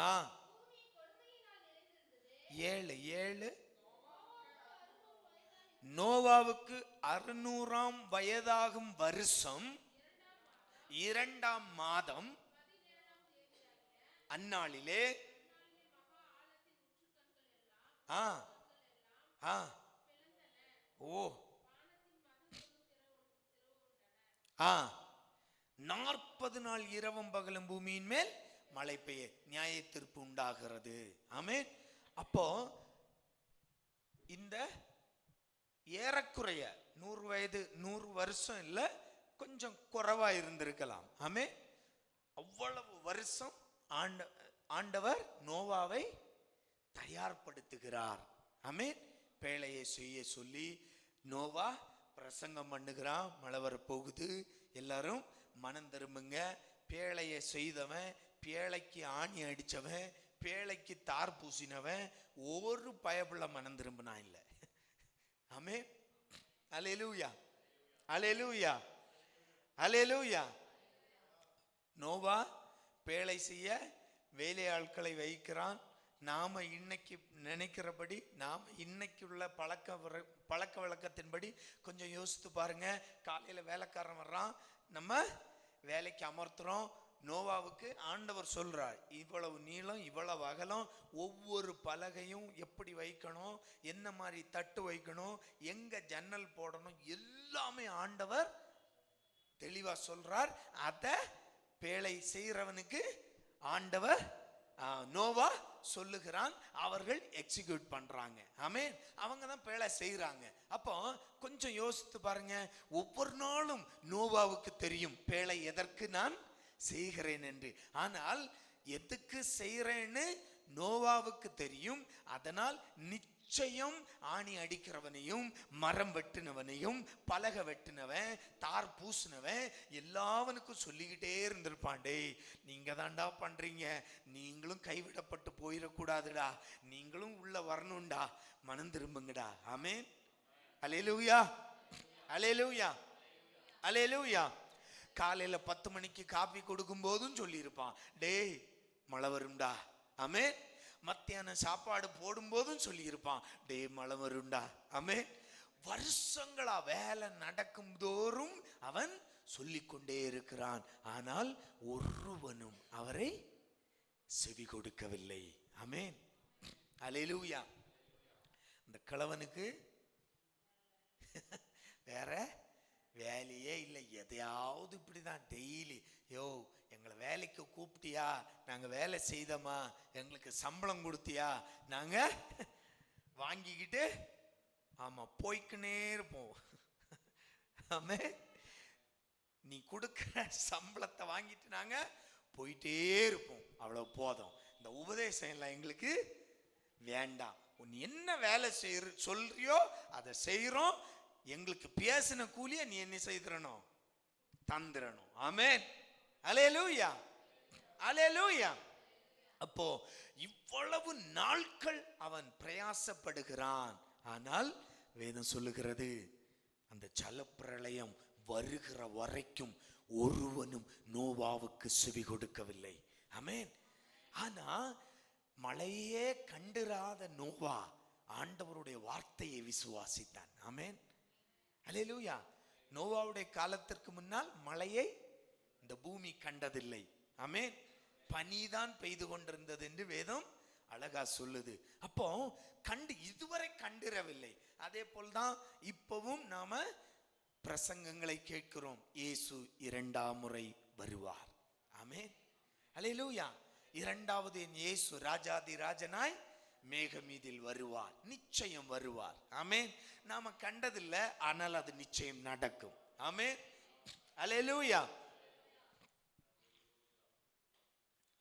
ஆ 7 நோவாவுக்கு 600ஆம் வயதாகும் வருஷம் 2ஆம் மாதம் அந்நாளிலே ஓ 40 நாள் இரவும் பகலும் பூமியின் மேல் மழை பெய்ய நியாய தீர்ப்பு உண்டாகிறது. ஆமென். அப்போ இந்த ஏறக்குறைய 100 வயது 100 வருஷம் இல்ல, கொஞ்சம் குறைவா இருந்திருக்கலாம். ஆமென். அவ்வளவு வருஷம் ஆண்டவர் நோவாவை தயார்படுத்துகிறார். ஆமென். பேழையை செய்ய சொல்லி நோவா பிரசங்கம் பண்ணுகிறான். மழை வர போகுது, எல்லாரும் மனம் திரும்புங்க. பேழையை செய்தவன், பேழைக்கு ஆணி அடிச்சவன், பேழைக்கு தார் பூசினவன் ஒரு பயப்புள்ள மனம் திரும்பினா இல்லை. ஆமென். அல்லேலூயா. அல்லேலூயா. அல்லேலூயா. நோவா பேழை செய்ய வேலையாட்களை வைக்கிறான். நாம இன்னைக்கு நினைக்கிறபடி, நாம இன்னைக்கு உள்ள பழக்க வழக்கத்தின்படி கொஞ்சம் யோசித்து பாருங்க. காலையில வேலைக்காரன் வர்றான், நம்ம வேலைக்கு அமர்த்துறோம். நோவாவுக்கு ஆண்டவர் சொல்றார், இவ்வளவு நீளம், இவ்வளவு அகலம், ஒவ்வொரு பலகையும் எப்படி வைக்கணும், என்ன மாதிரி தட்டு வைக்கணும், எங்க ஜன்னல் போடணும், எல்லாமே ஆண்டவர் தெளிவா சொல்றார். அத பேழை செய்யறவனுக்கு ஆண்டவர் நோவா சொல்லுகிறான். அவர்கள் எக்ஸிக்யூட் பண்றாங்க. ஆமென். அவங்க தான் பேழை செய்யறாங்க. அப்போ கொஞ்சம் யோசித்து பாருங்க. ஒவ்வொரு நாளும் நோவாவுக்கு தெரியும் பேழை எதற்கு நான் செய்கிறேன் என்று. ஆனால் எதுக்கு செய்கிறேன்னு நோவாவுக்கு தெரியும். அதனால் நிச்சயம் ஆணி அடிக்கிறவனையும், மரம் வெட்டினவனையும், பலகை வெட்டினவன், தார் பூசினவன் எல்லாவனுக்கும் சொல்லிக்கிட்டே இருந்திருப்பான். டேய், நீங்க தாண்டா பண்றீங்க, நீங்களும் கைவிடப்பட்டு போயிடக்கூடாதுடா, நீங்களும் உள்ள வரணும்டா, மனம் திரும்புங்கடா. ஆமென். அல்லேலூயா. அல்லேலூயா. அல்லேலூயா. காலையில 10 மணிக்கு காபி கொடுக்கும் போதும் சொல்லி இருப்பான், டேய் மழை வரும்டா. ஆமென். மத்தியான சாப்பாடு போடும் போதும் சொல்லி இருப்பான், டேய் மழை வரும்டா. ஆமென். வருஷங்களா வேலை நடக்கும் தோறும் அவன் சொல்லிக்கொண்டே இருக்கிறான். ஆனால் ஒருவனும் அவரை செவி கொடுக்கவில்லை. ஆமென். அல்லேலூயா. இந்த கிழவனுக்கு வேற வேலையே இல்லை. எதையாவது இப்படிதான் டெய்லி, யோ எங்களை வேலைக்கு கூப்பிட்டியா, நாங்க வேலை செய்தோமா, எங்களுக்கு சம்பளம் கொடுத்தியா, நாங்க வாங்கிக்கிட்டு ஆமா போய்க்குனே இருப்போம். ஆமே, நீ கொடுக்குற சம்பளத்தை வாங்கிட்டு நாங்க போயிட்டே இருப்போம், அவ்வளவு போதும், இந்த உபதேசம் எல்லாம் எங்களுக்கு வேண்டாம். நீ என்ன வேலை சொல்றியோ அதை செய்யறோம், எங்களுக்கு பேசின கூலிய நீ என்ன செய்திரணும், தந்திரணும். ஆமென். அல்லேலூயா, அல்லேலூயா. அப்போ இவ்வளவு நாட்கள் அவன் பிரயாசப்படுகிறான். ஆனால் வேதம் சொல்லுகிறது அந்த ஜலப்பிரளயம் வருகிற வரைக்கும் ஒருவனும் நோவாவுக்கு செவி கொடுக்கவில்லை. ஆமென். ஆனா மழையே கண்டிராத நோவா ஆண்டவருடைய வார்த்தையை விசுவாசித்தான். ஆமென். அல்லேலூயா. நோவாவுடைய காலத்திற்கு முன்னால் மழையை இந்த பூமி கண்டதில்லை. ஆமென். பனிதான் பெய்து கொண்டிருந்தது என்று வேதம் அழகா சொல்லுது. அப்போ இதுவரை கண்டிரவில்லை. அதே போல்தான் இப்பவும் நாம பிரசங்கங்களை கேட்கிறோம், இயேசு இரண்டாம் முறை வருவார். ஆமென். அல்லேலூயா. இரண்டாவது இயேசு ராஜாதி ராஜனாய் மேகமீதில் வருவார், நிச்சயம் வருவார். ஆமென். நாம கண்டதில்லை, ஆனால் அது நிச்சயம் நடக்கும். ஆமென். அல்லேலூயா,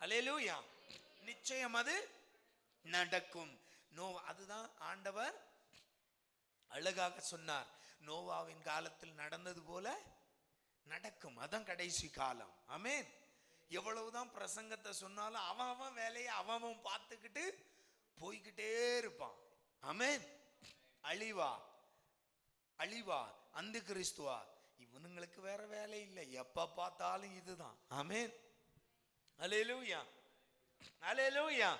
அல்லேலூயா. நிச்சயம் அது நடக்கும். அதுதான் ஆண்டவர் அழகாக சொன்னார், நோவாவின் காலத்தில் நடந்தது போல நடக்கும். அதான் கடைசி காலம். ஆமென். எவ்வளவுதான் பிரசங்கத்தை சொன்னாலும் அவன் வேலையை அவன் பார்த்துக்கிட்டு போய்கிட்டே இருப்பான். ஆமென். அழிவா அந்த கிறிஸ்துவா, இவனுங்களுக்கு வேற வேலை இல்லை, எப்ப பார்த்தாலும் இதுதான். ஆமென். அல்லேலூயா, அல்லேலூயா,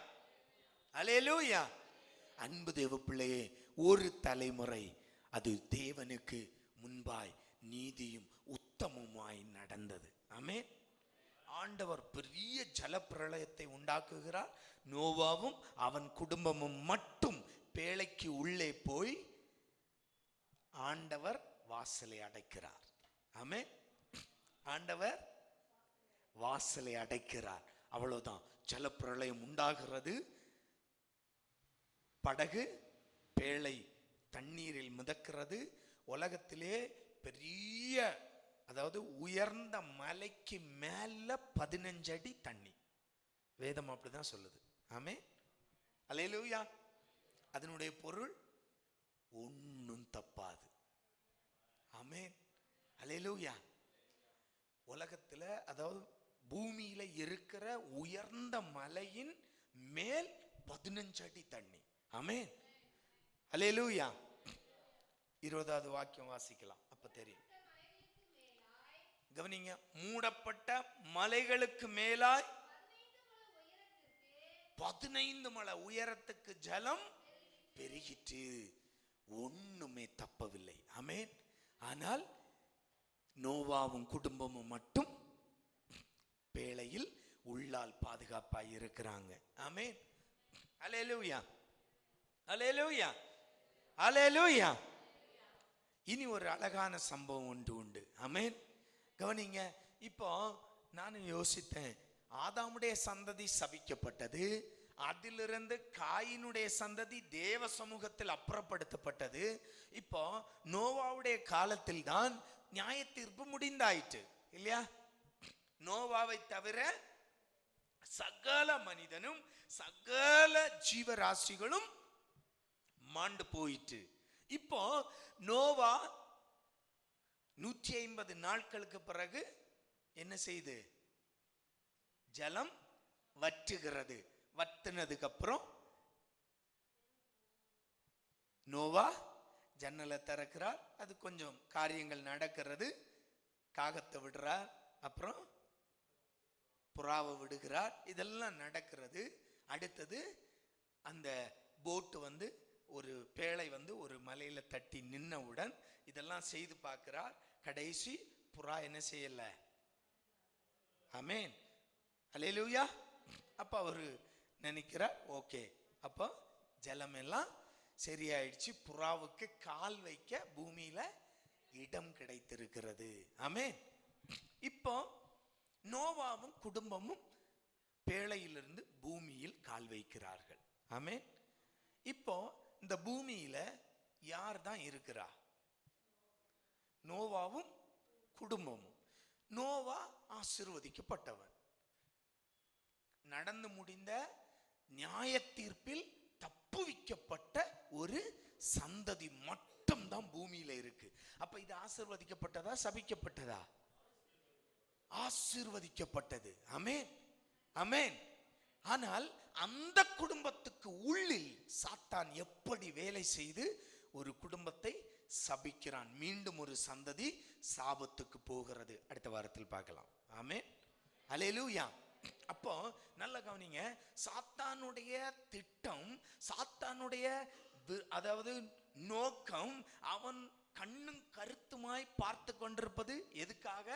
அல்லேலூயா. அன்பு தேவ பிள்ளையே, ஒரு தலைமுறை அது தேவனுக்கு முன்பாய் நீதியும் உத்தமமாய் நடந்தது. ஆமென். ஆண்டவர் பெரிய ஜலப்பிரளயத்தை உண்டாக்குகிறார். நோவாவும் அவன் குடும்பமும் மட்டும் பேழைக்கு உள்ளே போய் ஆண்டவர் வாசலை அடைக்கிறார். ஆமென். ஆண்டவர் வாசலை அடைக்கிறார். அவ்வளவுதான். ஜலப்பிரளயம் உண்டாகிறது. படகு பேழை தண்ணீரில் மிதக்கிறது. உலகத்திலே பெரிய, அதாவது உயர்ந்த மலைக்கு மேல 15 அடி தண்ணி. வேதம் அப்படிதான் சொல்லுது. ஆமே. அல்லேலூயா. அதனுடைய பொருள் ஒன்னும் தப்பாது. ஆமே. அல்லேலூயா. உலகத்துல, அதாவது பூமியில இருக்கிற உயர்ந்த மலையின் மேல் 15 அடி தண்ணி. ஆமே. அல்லேலூயா. 20வது வாக்கியம் வாசிக்கலாம், அப்ப தெரியும். கவனிங்க. மூடப்பட்ட மலைகளுக்கு மேலாய் 15 மலை உயரத்துக்கு ஜலம் பெருகிட்டு ஒண்ணுமே தப்பவில்லை. ஆமென். ஆனால் நோவாவும் குடும்பமும் மட்டும் பேழையில் உள்ளால் பாதுகாப்பாய் இருக்கிறாங்க. ஆமென். அல்லேலூயா, அல்லேலூயா, அல்லேலூயா. இனி ஒரு அழகான சம்பவம் ஒன்று உண்டு. ஆமென். கவனிங்க. இப்போ நானும் யோசித்தேன், ஆதாமுடைய சந்ததி சபிக்கப்பட்டது, அதிலிருந்து காயினுடைய சந்ததி தேவ சமூகத்தில் அப்புறப்படுத்தப்பட்டது. இப்போ நோவாவுடைய காலத்தில் தான் நியாய தீர்ப்பு முடிந்தாயிற்று இல்லையா? நோவாவை தவிர சகல மனிதனும் சகல ஜீவராசிகளும் மாண்டு போயிட்டு. இப்போ நோவா 150 நாட்களுக்கு பிறகு என்ன செய்து? ஜலம் வற்றுகிறது. வற்றினதுக்கு அப்புறம் நோவா ஜன்னலை திறக்கிறார். அது கொஞ்சம் காரியங்கள் நடக்கிறது. காகத்தை விடுறார், அப்புறம் புறாவை விடுகிறார். இதெல்லாம் நடக்கிறது. அடுத்தது அந்த போட்டு ஒரு பேழை ஒரு மலையில தட்டி நின்னவுடன் இதெல்லாம் செய்து பார்க்கிறார். கடைசி புறா என்ன செய்யல. ஆமென். அல்லேலூயா. அப்ப அவரு நினைக்கிறார், ஓகே, அப்போ ஜலம் எல்லாம் சரியாயிடுச்சு, புறாவுக்கு கால் வைக்க பூமியில இடம் கிடைத்திருக்கிறது. ஆமென். இப்போ நோவாவும் குடும்பமும் பேழையிலிருந்து பூமியில் கால் வைக்கிறார்கள். ஆமென். இப்போ இந்த பூமியில யார் தான் இருக்கிறா? நோவாவும் குடும்பமும். நோவா ஆசீர்வதிக்கப்பட்டவன். நடந்து முடிந்த நியாய தீர்ப்பில் தப்புவிக்கப்பட்ட ஒரு சந்ததி மட்டும் தான் பூமியில இருக்கு. அப்ப இது ஆசீர்வதிக்கப்பட்டதா சபிக்கப்பட்டதா? ஆசீர்வதிக்கப்பட்டது. ஆமென், ஆமென். ஆனால் அந்த குடும்பத்துக்கு உள்ளில் சாத்தான் எப்படி வேலை செய்து ஒரு குடும்பத்தை சபிக்கிறான். மீண்டும் ஒரு சந்ததி சாபத்துக்கு போகிறது. அடுத்த வாரத்தில் பார்க்கலாம். ஆமென், அல்லேலூயா. அப்போ நல்ல கவனிங்க, சாத்தானுடைய திட்டம், சாத்தானுடைய அதாவது நோக்கம், அவன் கண்ணும் கருத்துமாய் பார்த்து கொண்டிருப்பது எதுக்காக?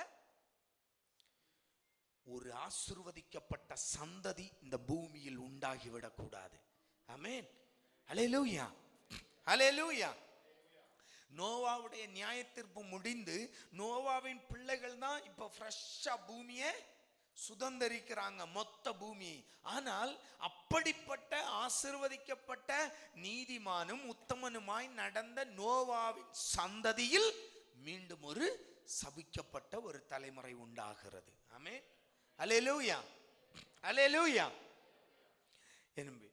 ஒரு ஆசீர்வதிக்கப்பட்ட சந்ததி இந்த பூமியில் உண்டாகிவிடக் கூடாது. ஆமென், அல்லேலூயா, அல்லேலூயா. நோவாவுடைய நியாயத்தீர்ப்பு முடிந்து நோவாவின் பிள்ளைகள் தான் இப்ப ஃப்ரெஷ்ஷா பூமியை சுதந்தரிக்கிறாங்க, மொத்த பூமி. ஆனால் அப்படிப்பட்ட ஆசீர்வதிக்கப்பட்ட நீதிமானும் உத்தமனுமாய் நடந்த நோவாவின் சந்ததியில் மீண்டும் ஒரு சபிக்கப்பட்ட ஒரு தலைமுறை உண்டாகிறது. ஆமென், அல்லேலூயா, அல்லேலூயா. எனவே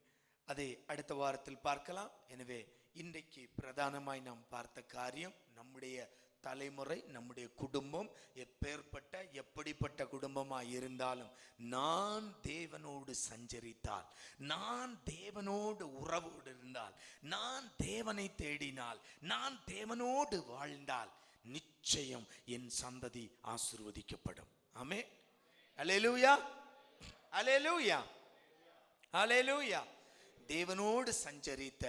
அதை அடுத்த வாரத்தில் பார்க்கலாம். எனவே இன்றைக்கு பிரதானமாய் நாம் பார்த்த காரியம், நம்முடைய தலைமுறை, நம்முடைய குடும்பம் எப்பேற்பட்ட எப்படிப்பட்ட குடும்பமாய் இருந்தாலும், நான் தேவனோடு சஞ்சரித்தால், நான் தேவனோடு உறவோடு இருந்தால், நான் தேவனை தேடினால், நான் தேவனோடு வாழ்ந்தால் நிச்சயம் என் சந்ததி ஆசீர்வதிக்கப்படும். ஆமென், அல்லேலூயா, அல்லேலூயா, அல்லேலூயா. தேவனோடு சஞ்சரித்த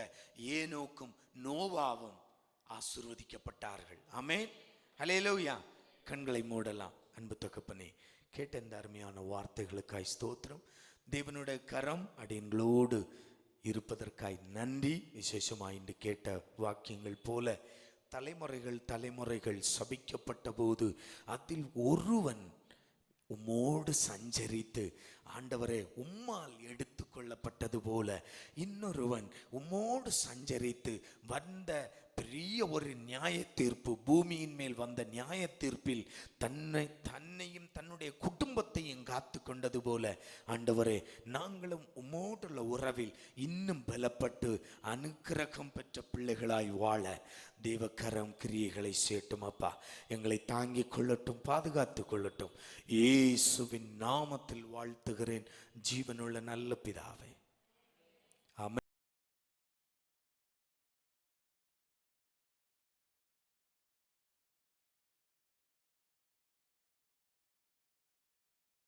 ஏனோக்கும் நோவாவும் ஆசீர்வதிக்கப்பட்டார்கள். ஆமென், அல்லேலூயா. கண்களை மூடலாம். அன்பு தகப்பனே, கேட்ட இந்த அருமையான வார்த்தைகளுக்காய் ஸ்தோத்திரம். தேவனுடைய கரம் அடியங்களோடு இருப்பதற்காய் நன்றி. விசேஷமாய் இன்று கேட்ட வாக்கியங்கள் போல தலைமுறைகள் தலைமுறைகள் சபிக்கப்பட்ட போது அதில் ஒருவன் உம்மோடு சஞ்சரித்து ஆண்டவரே உம்மால் எடுத்து கொள்ளப்பட்டது போல இன்னொருவன் உம்மோடு சஞ்சரித்து வந்த பெரிய ஒரு நியாய தீர்ப்பு, பூமியின் மேல் வந்த நியாய தீர்ப்பில் தன்னையும் தன்னுடைய குடும்பத்தையும் காத்து கொண்டது போல ஆண்டவரே நாங்களும் உம்மோடுள்ள உறவில் இன்னும் பலப்பட்டு அனுக்கிரகம் பெற்ற பிள்ளைகளாய் வாழ தேவக்கரம் கிரியைகளை சேட்டும் அப்பா. எங்களை தாங்கிக் கொள்ளட்டும், பாதுகாத்து கொள்ளட்டும். இயேசுவின் நாமத்தில் வாழ்த்துகிறேன் ஜீவனுள்ள நல்ல பிதாவே. ஆமென்.